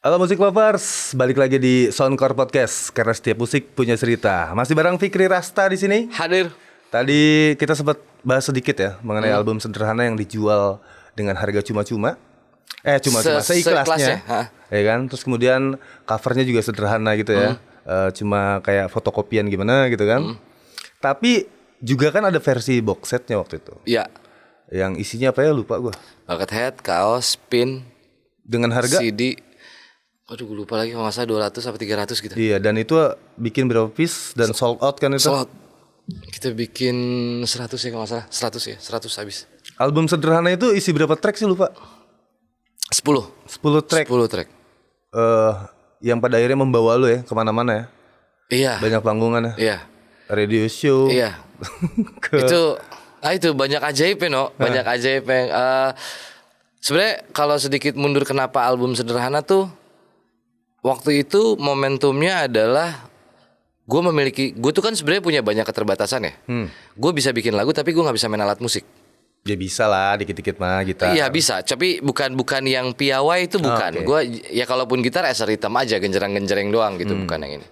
Halo musik lovers, balik lagi di Soundcore Podcast karena setiap musik punya cerita. Masih bareng Fikri Rasta di sini. Hadir. Tadi kita sempat bahas sedikit ya mengenai album sederhana yang dijual dengan harga cuma-cuma. Cuma-cuma seikhlasnya. Ya kan? Terus kemudian covernya juga sederhana gitu ya. Cuma kayak fotokopian gimana gitu kan. Tapi juga kan ada versi box setnya waktu itu. Iya. Yang isinya apa ya lupa gue. Bucket hat, kaos, pin, dengan harga CD. Aduh gue lupa lagi kalau nggak salah 200 apa 300 gitu. Iya, dan itu bikin berapa piece dan sold out kan itu? Sold out. Kita bikin 100 ya kalau nggak salah. 100 ya, 100 habis. Album sederhana itu isi berapa track sih lupa? 10 track. 10 track. Yang pada akhirnya membawa lu ya kemana-mana ya. Iya. Banyak panggungan ya. Iya. Radio show. Iya. Itu banyak ajaib ya, no. Banyak ajaib yang sebenarnya kalau sedikit mundur kenapa album sederhana tuh waktu itu momentumnya adalah gue tuh kan sebenarnya punya banyak keterbatasan ya. Gue bisa bikin lagu tapi gue nggak bisa main alat musik. Ya bisa lah dikit-dikit mah gitar. Iya bisa, tapi bukan yang piawai itu bukan. Okay. Gue ya kalaupun gitar eser hitam aja, genjerang-genjreng doang gitu, bukan yang ini.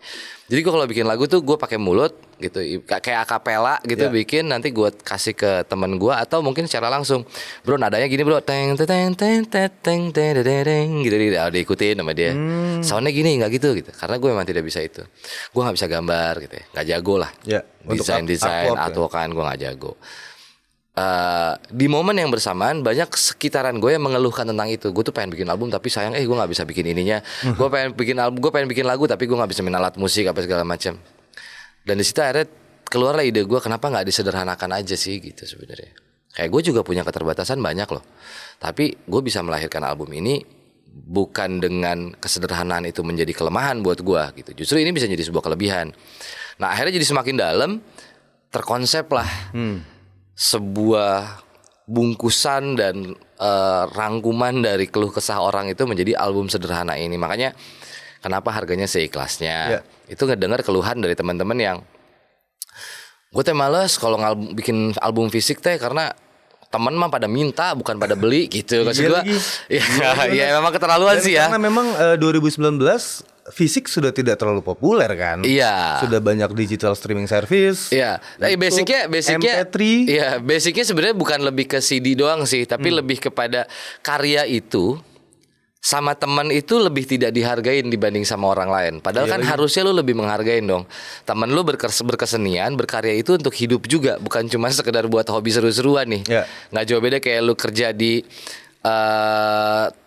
Jadi gue kalau bikin lagu tuh gue pakai mulut gitu, kayak akapela gitu bikin, nanti gue kasih ke temen gue atau mungkin secara langsung, bro nadanya gini bro, teng teng teng teng teng teng teng gitu, diikutin sama dia. Soundnya gini nggak gitu, karena gue memang tidak bisa itu. Gue nggak bisa gambar gitu, nggak jago lah. Ya, desain artworkan gue nggak jago. Di momen yang bersamaan banyak sekitaran gue yang mengeluhkan tentang itu. Gue tuh pengen bikin album tapi sayang gue nggak bisa bikin ininya. Gue pengen bikin lagu tapi gue nggak bisa main alat musik apa segala macam. Dan di situ akhirnya keluarlah ide gue, kenapa nggak disederhanakan aja sih gitu sebenarnya. Kayak gue juga punya keterbatasan banyak loh. Tapi gue bisa melahirkan album ini bukan dengan kesederhanaan itu menjadi kelemahan buat gue gitu. Justru ini bisa jadi sebuah kelebihan. Nah akhirnya jadi semakin dalam, terkonsep lah. Sebuah bungkusan dan rangkuman dari keluh kesah orang itu menjadi album sederhana ini. Makanya kenapa harganya seikhlasnya. Itu ngedengar keluhan dari teman-teman yang gue teh males kalau bikin album fisik teh karena teman mah pada minta bukan pada beli gitu. Maksud gue ya memang keterlaluan sih ya. Karena memang 2019 fisik sudah tidak terlalu populer kan. Iya. Sudah banyak digital streaming service. Iya. Basicnya MP3. Iya, basicnya sebenarnya bukan lebih ke CD doang sih, tapi lebih kepada karya itu sama teman itu lebih tidak dihargain dibanding sama orang lain. Padahal kan harusnya lu lebih menghargain dong. Teman lu berkesenian, berkarya itu untuk hidup juga, bukan cuma sekedar buat hobi seru-seruan nih. Nggak jauh beda kayak lu kerja di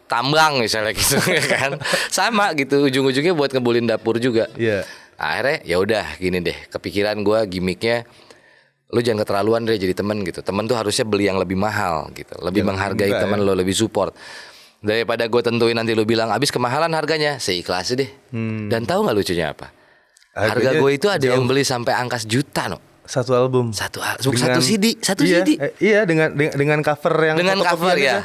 tambang misalnya gitu kan. Sama gitu, ujung-ujungnya buat ngebulin dapur juga. Akhirnya ya udah gini deh, kepikiran gue gimmicknya, lu jangan keterlaluan deh jadi temen gitu. Temen tuh harusnya beli yang lebih mahal gitu, lebih menghargai temen lo, lebih support. Daripada gue tentuin nanti lu bilang abis kemahalan harganya, seikhlas deh. Dan tahu nggak lucunya apa? Harga gue itu ada yang beli sampai angka juta no. Satu album, satu CD, CD. Iya, dengan cover yang dengan cover ya.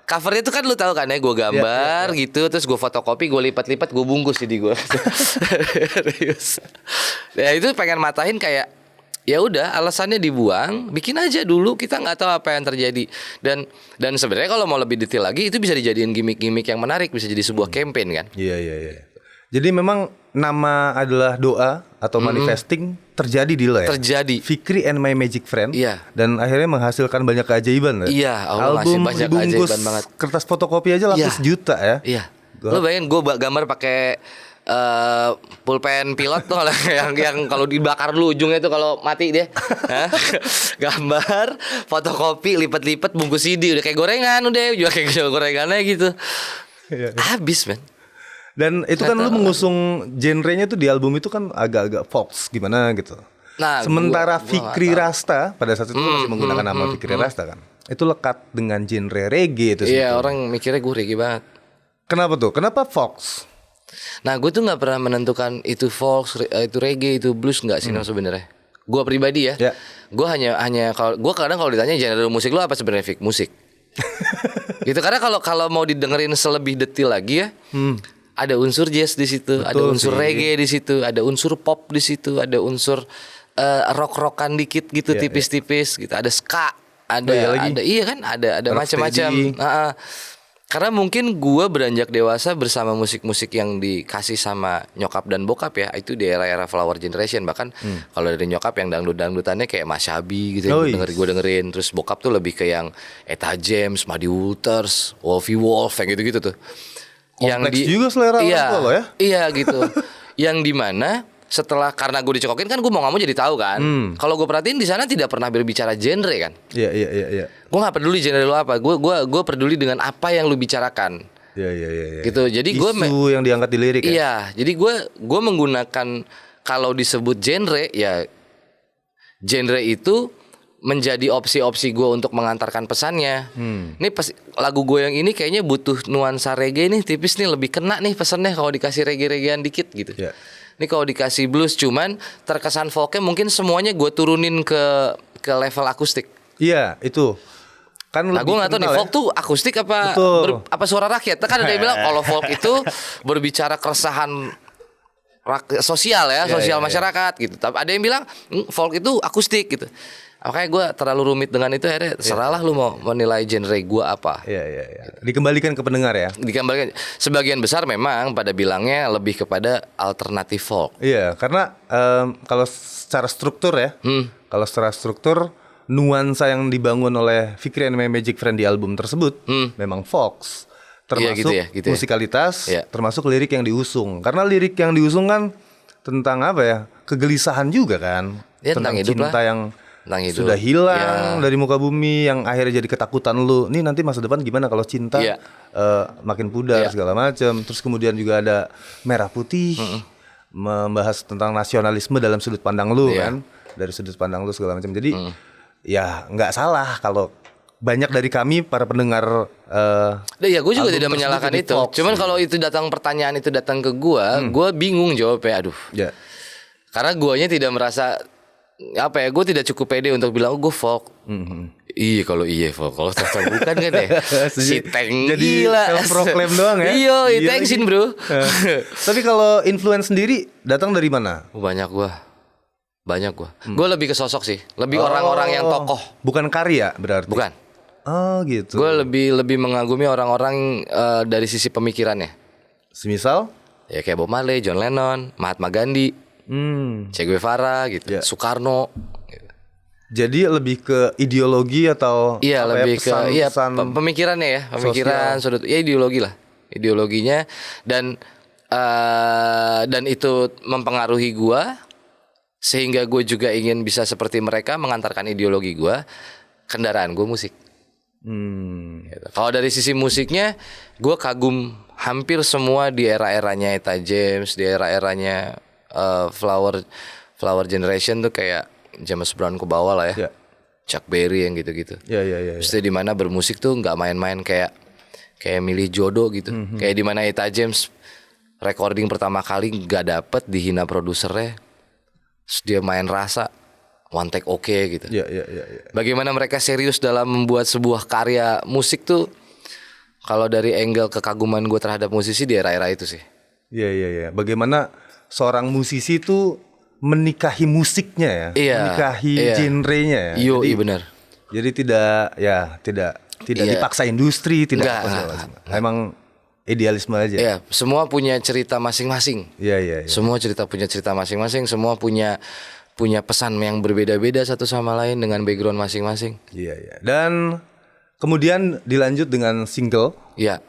Covernya itu kan lu tahu kan ya, gue gambar gitu, terus gue fotokopi, gue lipat-lipat, gue bungkus CD gue. Serius. Ya itu pengen matahin kayak ya udah alasannya dibuang, bikin aja dulu, kita nggak tahu apa yang terjadi. Dan sebenarnya kalau mau lebih detail lagi itu bisa dijadiin gimmick-gimmick yang menarik, bisa jadi sebuah campaign kan. Iya. Jadi memang nama adalah doa atau manifesting terjadi di lo ya. Terjadi. Fikri and My Magic Friend. Iya. Dan akhirnya menghasilkan banyak keajaiban ya. Iya, Allah ngasih banyak keajaiban banget. Kertas fotokopi aja laku sejuta ya. Iya. Lo bayangin gue gambar pakai pulpen pilot tuh yang kalau dibakar dulu ujungnya tuh kalau mati dia. Gambar, fotokopi, lipat-lipat, bungkus CD, udah kayak gorengan, udah juga kayak gorengannya gitu. Habis men. Dan itu kan lu mengusung genrenya tuh di album itu kan agak-agak Fox gimana gitu. Nah, sementara Fikri Rasta pada saat itu masih menggunakan nama Fikri Rasta kan. Itu lekat dengan genre reggae itu. Iya, orang mikirnya gue reggae banget. Kenapa tuh? Kenapa Fox? Nah, gue tuh nggak pernah menentukan itu Fox, itu reggae, itu blues nggak sih sebenarnya. Gue pribadi ya. Gue hanya kalau gue kadang kalau ditanya genre musik lo apa sebenarnya, Fik? Musik. Gitu, karena kalau mau didengerin selebih detail lagi ya. Ada unsur jazz di situ, ada unsur reggae di situ, ada unsur pop di situ, ada unsur rock-rockan dikit gitu, tipis-tipis gitu, ada ska, ada macam-macam. Karena mungkin gue beranjak dewasa bersama musik-musik yang dikasih sama nyokap dan bokap ya. Itu di era-era Flower Generation. Bahkan kalau dari nyokap yang dangdut-dangdutannya kayak Mas Syabi gitu, gue dengerin. Terus bokap tuh lebih ke yang Etta James, Muddy Waters, Wolfie Wolf, yang gitu-gitu tuh. Kompleks juga selera orang tua lo ya. Iya gitu. Yang dimana setelah, karena gue dicekokin kan, gue mau nggak mau jadi tahu kan. Kalau gue perhatiin di sana tidak pernah berbicara genre kan. Iya. Gue nggak peduli genre lu apa. Gue peduli dengan apa yang lu bicarakan. Iya. Gitu. Jadi gue isu yang diangkat di lirik. Iya. Jadi gue menggunakan, kalau disebut genre ya, genre itu menjadi opsi-opsi gue untuk mengantarkan pesannya. Nih lagu gue yang ini kayaknya butuh nuansa reggae nih, tipis nih, lebih kena nih pesannya kalau dikasih reggae-reggaean dikit gitu. Yeah. Ini kalau dikasih blues cuman terkesan folknya mungkin semuanya gue turunin ke level akustik. Iya, itu. Kan nah, gue nggak tahu nih folk tuh akustik apa apa suara rakyat. Kan ada yang bilang kalau folk itu berbicara keresahan sosial ya, sosial masyarakat gitu. Tapi ada yang bilang folk itu akustik gitu. Makanya gue terlalu rumit dengan itu, akhirnya terserahlah lu mau menilai genre gue apa. Iya. Dikembalikan ke pendengar ya. Dikembalikan. Sebagian besar memang pada bilangnya lebih kepada alternatif folk. Iya, karena kalau secara struktur ya, kalau secara struktur nuansa yang dibangun oleh Fikri and My Magic Friend di album tersebut memang folk. Termasuk gitu ya. Musikalitas, termasuk lirik yang diusung. Karena lirik yang diusung kan tentang apa ya? Kegelisahan juga kan. Ya, tentang cinta lah. Yang sudah hilang dari muka bumi, yang akhirnya jadi ketakutan lu. Nih nanti masa depan gimana kalau cinta makin pudar segala macam. Terus kemudian juga ada Merah Putih, membahas tentang nasionalisme dalam sudut pandang lu kan, dari sudut pandang lu segala macam. Jadi ya nggak salah kalau banyak dari kami para pendengar. Ya gue juga tidak menyalahkan itu. Cuman kalau itu pertanyaan itu datang ke gue bingung jawabnya. Aduh. Karena guanya tidak merasa apa ya, gue tidak cukup pede untuk bilang gue folk. Iya kalau folk, kalau ternyata bukan kan ya. Si Tank jadi self-proclaim doang ya. Iya, thanksin bro. Tapi kalau influence sendiri datang dari mana? Banyak gue. Gue lebih ke sosok sih, lebih orang-orang yang tokoh. Bukan karya berarti. Bukan. Oh gitu. Gue lebih mengagumi orang-orang dari sisi pemikirannya. Semisal? Ya kayak Bob Marley, John Lennon, Mahatma Gandhi. Che Guevara gitu, Soekarno gitu. Jadi lebih ke ideologi atau lebih ke pemikirannya ya, pemikiran sudut ideologi lah, ideologinya dan itu mempengaruhi gua sehingga gue juga ingin bisa seperti mereka mengantarkan ideologi gua, kendaraan gue musik. Gitu. Kalau dari sisi musiknya, gue kagum hampir semua di era-eranya Etta James, di era-eranya Flower Generation tuh kayak James Brown ke bawah lah ya. Chuck Berry yang gitu-gitu. Maksudnya di mana bermusik tuh nggak main-main kayak milih jodoh gitu. Kayak di mana Etta James recording pertama kali nggak dapet, dihina produsernya. Terus dia main rasa one take gitu. Bagaimana mereka serius dalam membuat sebuah karya musik tuh. Kalau dari angle kekaguman gue terhadap musisi di era-era itu sih. Iya. Bagaimana seorang musisi itu menikahi musiknya ya, menikahi genrenya ya. Iya benar. Jadi tidak dipaksa industri, tidak apa. Emang idealisme aja. Iya, semua punya cerita masing-masing. Iya. Semua punya cerita masing-masing, semua punya pesan yang berbeda-beda satu sama lain dengan background masing-masing. Iya. Dan kemudian dilanjut dengan single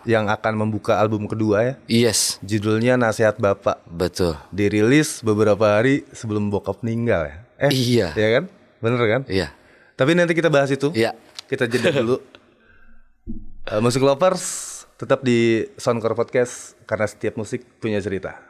yang akan membuka album kedua ya. Yes. Judulnya Nasihat Bapak. Betul. Dirilis beberapa hari sebelum bokap meninggal ya. Iya. Iya kan? Bener kan? Iya. Tapi nanti kita bahas itu. Iya. Kita jeda dulu. Musik Lovers tetap di Soundcore Podcast karena setiap musik punya cerita.